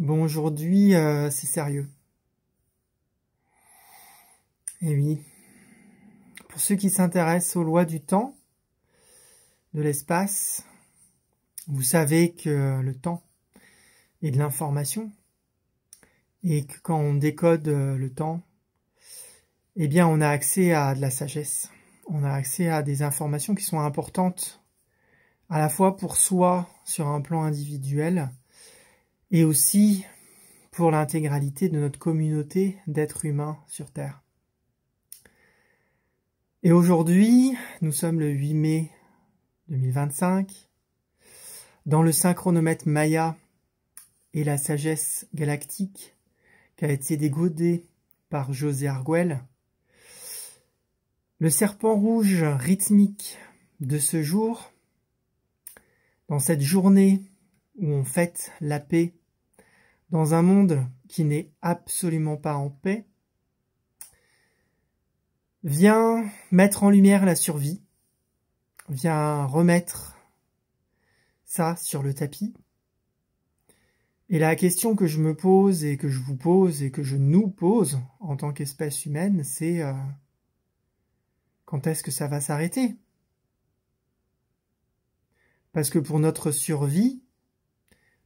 Bon, aujourd'hui, c'est sérieux. Et oui, pour ceux qui s'intéressent aux lois du temps, de l'espace, vous savez que le temps est de l'information et que quand on décode le temps, eh bien, on a accès à de la sagesse. On a accès à des informations qui sont importantes à la fois pour soi sur un plan individuel et aussi pour l'intégralité de notre communauté d'êtres humains sur Terre. Et aujourd'hui, nous sommes le 8 mai 2025. Dans le synchronomètre Maya et la sagesse galactique qui a été dégodée par José Arguelles, le serpent rouge rythmique de ce jour, dans cette journée où on fête la paix, dans un monde qui n'est absolument pas en paix, vient mettre en lumière la survie, vient remettre ça sur le tapis. Et la question que je me pose et que je vous pose et que je nous pose en tant qu'espèce humaine, c'est quand est-ce que ça va s'arrêter? Parce que pour notre survie,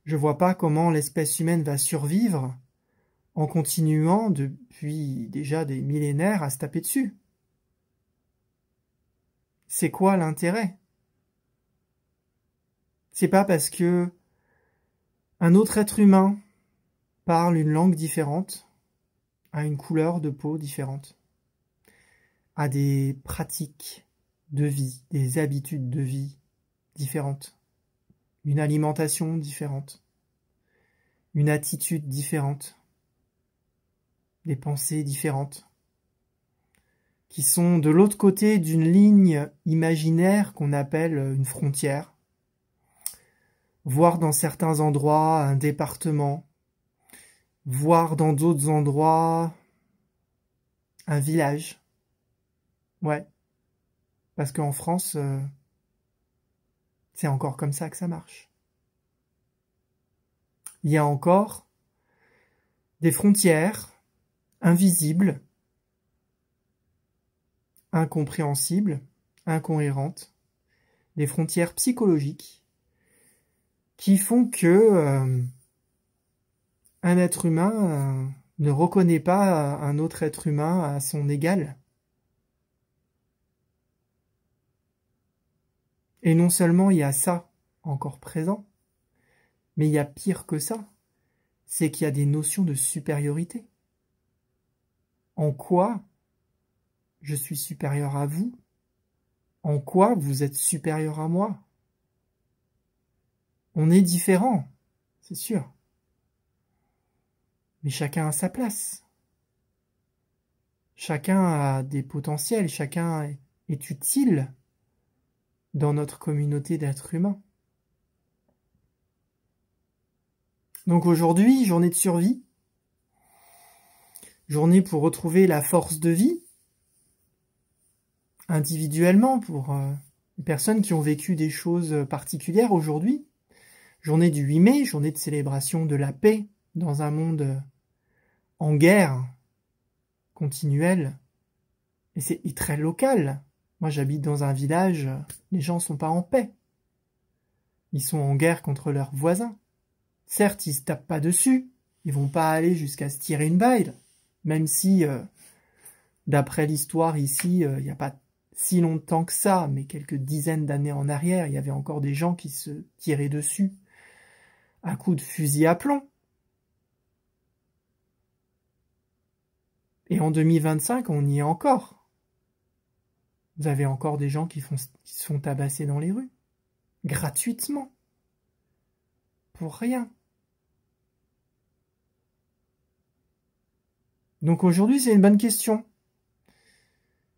je vois pas comment l'espèce humaine va survivre en continuant depuis déjà des millénaires à se taper dessus. C'est quoi l'intérêt? C'est pas parce que un autre être humain parle une langue différente, a une couleur de peau différente, a des pratiques de vie, des habitudes de vie différentes, une alimentation différente, une attitude différente, des pensées différentes, qui sont de l'autre côté d'une ligne imaginaire qu'on appelle une frontière, voire dans certains endroits un département, voire dans d'autres endroits un village. Ouais, parce qu'en France, c'est encore comme ça que ça marche. Il y a encore des frontières invisibles, incompréhensibles, incohérentes, des frontières psychologiques qui font que un être humain ne reconnaît pas un autre être humain à son égal. Et non seulement il y a ça encore présent, mais il y a pire que ça, c'est qu'il y a des notions de supériorité. En quoi je suis supérieur à vous? En quoi vous êtes supérieur à moi? On est différents, c'est sûr. Mais chacun a sa place. Chacun a des potentiels, chacun est utile dans notre communauté d'êtres humains. Donc aujourd'hui, journée de survie, journée pour retrouver la force de vie, individuellement pour les personnes qui ont vécu des choses particulières aujourd'hui. Journée du 8 mai, journée de célébration de la paix dans un monde en guerre continuelle. Et c'est très local. Moi, j'habite dans un village, les gens sont pas en paix. Ils sont en guerre contre leurs voisins. Certes, ils se tapent pas dessus, ils vont pas aller jusqu'à se tirer une balle, même si, d'après l'histoire ici, il n'y a pas si longtemps que ça, mais quelques dizaines d'années en arrière, il y avait encore des gens qui se tiraient dessus à coups de fusil à plomb. Et en 2025, on y est encore. Vous avez encore des gens qui se font tabasser dans les rues, gratuitement, pour rien. Donc aujourd'hui, c'est une bonne question.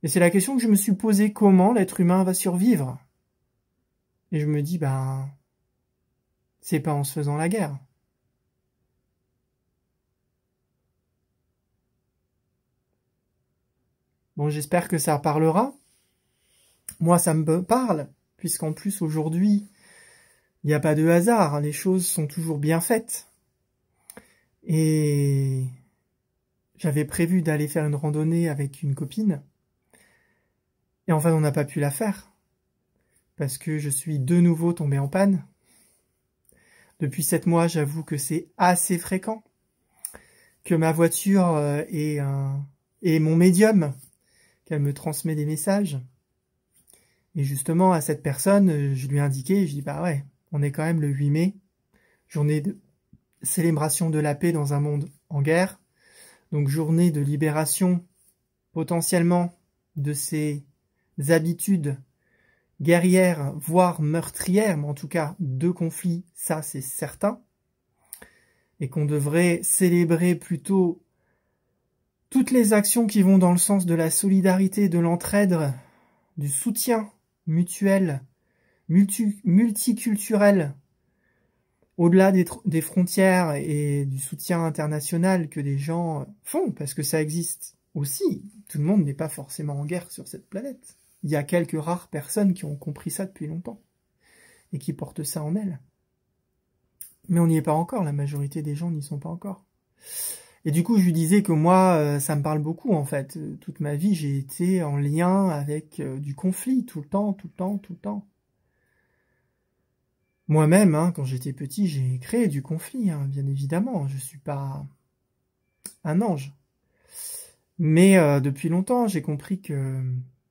Et c'est la question que je me suis posée, comment l'être humain va survivre? Et je me dis, c'est pas en se faisant la guerre. Bon, j'espère que ça parlera. Moi, ça me parle, puisqu'en plus, aujourd'hui, il n'y a pas de hasard, les choses sont toujours bien faites. Et j'avais prévu d'aller faire une randonnée avec une copine. Et en fait, on n'a pas pu la faire. Parce que je suis de nouveau tombé en panne. Depuis 7 mois, j'avoue que c'est assez fréquent. Que ma voiture est mon médium. Qu'elle me transmet des messages. Et justement, à cette personne, je lui ai indiqué, je dis, bah ouais, on est quand même le 8 mai, journée de célébration de la paix dans un monde en guerre, donc journée de libération potentiellement de ces habitudes guerrières, voire meurtrières, mais en tout cas de conflits, ça c'est certain, et qu'on devrait célébrer plutôt toutes les actions qui vont dans le sens de la solidarité, de l'entraide, du soutien mutuel, multiculturel, au-delà des frontières et du soutien international que des gens font, parce que ça existe aussi. Tout le monde n'est pas forcément en guerre sur cette planète. Il y a quelques rares personnes qui ont compris ça depuis longtemps et qui portent ça en elles. Mais on n'y est pas encore, la majorité des gens n'y sont pas encore. Et du coup, je lui disais que moi, ça me parle beaucoup en fait. Toute ma vie, j'ai été en lien avec du conflit, tout le temps, tout le temps, tout le temps. Moi-même, hein, quand j'étais petit, j'ai créé du conflit, hein, bien évidemment. Je suis pas un ange. Mais depuis longtemps, j'ai compris que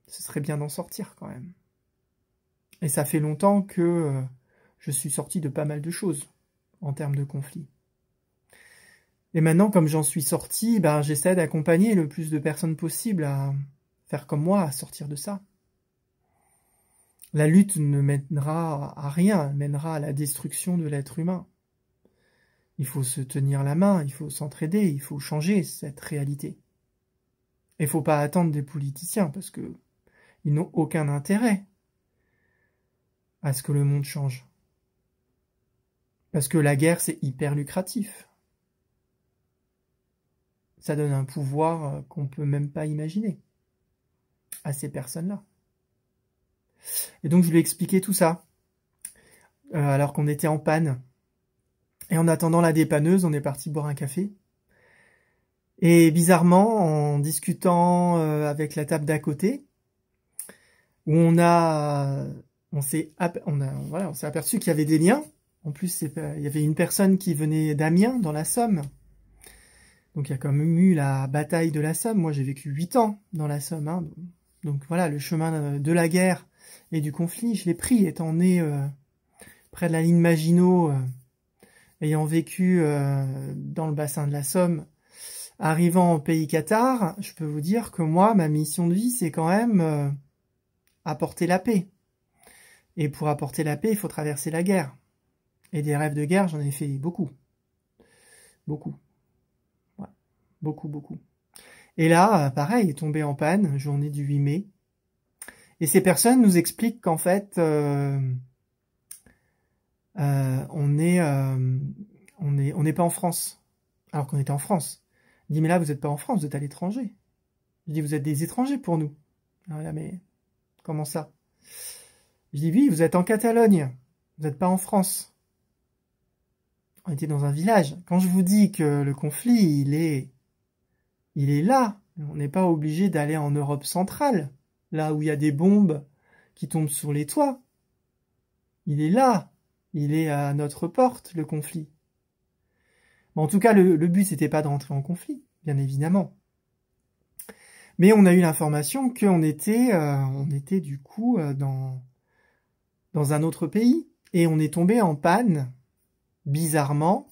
ce serait bien d'en sortir quand même. Et ça fait longtemps que je suis sorti de pas mal de choses en termes de conflit. Et maintenant, comme j'en suis sorti, ben, j'essaie d'accompagner le plus de personnes possible à faire comme moi, à sortir de ça. La lutte ne mènera à rien, elle mènera à la destruction de l'être humain. Il faut se tenir la main, il faut s'entraider, il faut changer cette réalité. Et il ne faut pas attendre des politiciens, parce qu'ils n'ont aucun intérêt à ce que le monde change. Parce que la guerre, c'est hyper lucratif. Ça donne un pouvoir qu'on ne peut même pas imaginer à ces personnes-là. Et donc je lui ai expliqué tout ça, alors qu'on était en panne. Et en attendant la dépanneuse, on est parti boire un café. Et bizarrement, en discutant avec la table d'à côté, où on s'est aperçu qu'il y avait des liens. En plus, il y avait une personne qui venait d'Amiens, dans la Somme. Donc il y a quand même eu la bataille de la Somme. Moi, j'ai vécu 8 ans dans la Somme. Hein. Donc voilà, le chemin de la guerre et du conflit, je l'ai pris, étant né près de la ligne Maginot, ayant vécu dans le bassin de la Somme, arrivant au pays Qatar, je peux vous dire que moi, ma mission de vie, c'est quand même apporter la paix. Et pour apporter la paix, il faut traverser la guerre. Et des rêves de guerre, j'en ai fait beaucoup. Beaucoup. Ouais. Beaucoup, beaucoup. Et là, pareil, tombé en panne, journée du 8 mai. Et ces personnes nous expliquent qu'en fait, on n'est pas en France. Alors qu'on était en France. Je dis, mais là, vous n'êtes pas en France, vous êtes à l'étranger. Je dis, vous êtes des étrangers pour nous. Alors là, mais comment ça? Je dis, oui, vous êtes en Catalogne. Vous n'êtes pas en France. On était dans un village. Quand je vous dis que le conflit, il est là. On n'est pas obligé d'aller en Europe centrale, là où il y a des bombes qui tombent sur les toits. Il est là. Il est à notre porte, le conflit. Bon, en tout cas, le but, c'était pas de rentrer en conflit, bien évidemment. Mais on a eu l'information qu'on était du coup dans un autre pays. Et on est tombé en panne, bizarrement,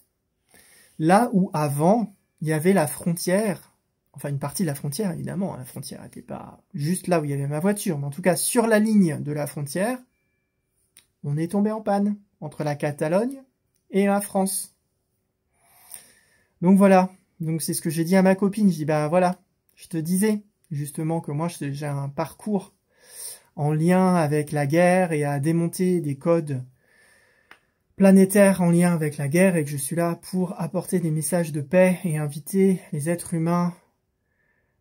là où avant, il y avait la frontière, enfin une partie de la frontière, évidemment, la frontière n'était pas juste là où il y avait ma voiture, mais en tout cas sur la ligne de la frontière, on est tombé en panne, entre la Catalogne et la France. Donc voilà, donc c'est ce que j'ai dit à ma copine, je dis bah voilà, je te disais justement que moi j'ai un parcours en lien avec la guerre et à démonter des codes planétaire en lien avec la guerre et que je suis là pour apporter des messages de paix et inviter les êtres humains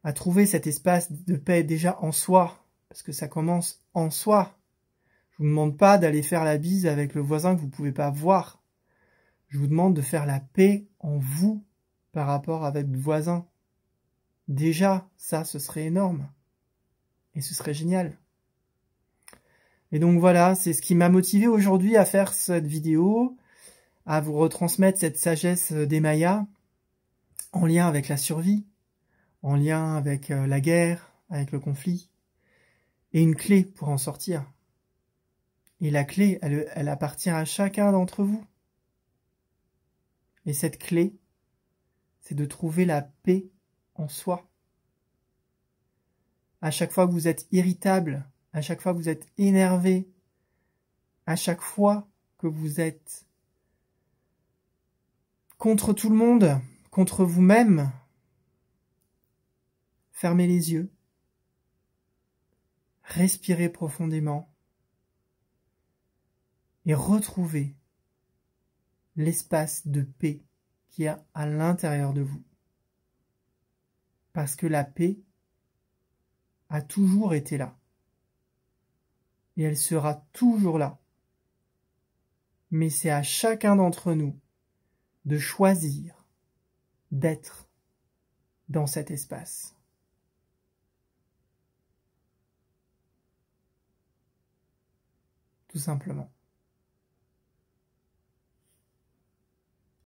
à trouver cet espace de paix déjà en soi, parce que ça commence en soi. Je vous demande pas d'aller faire la bise avec le voisin que vous pouvez pas voir. Je vous demande de faire la paix en vous par rapport à votre voisin. Déjà, ça, ce serait énorme. Et ce serait génial. Et donc voilà, c'est ce qui m'a motivé aujourd'hui à faire cette vidéo, à vous retransmettre cette sagesse des Mayas, en lien avec la survie, en lien avec la guerre, avec le conflit, et une clé pour en sortir. Et la clé, elle appartient à chacun d'entre vous. Et cette clé, c'est de trouver la paix en soi. À chaque fois que vous êtes irritable, à chaque fois que vous êtes énervé, à chaque fois que vous êtes contre tout le monde, contre vous-même, fermez les yeux, respirez profondément et retrouvez l'espace de paix qu'il y a à l'intérieur de vous. Parce que la paix a toujours été là. Et elle sera toujours là. Mais c'est à chacun d'entre nous de choisir d'être dans cet espace. Tout simplement.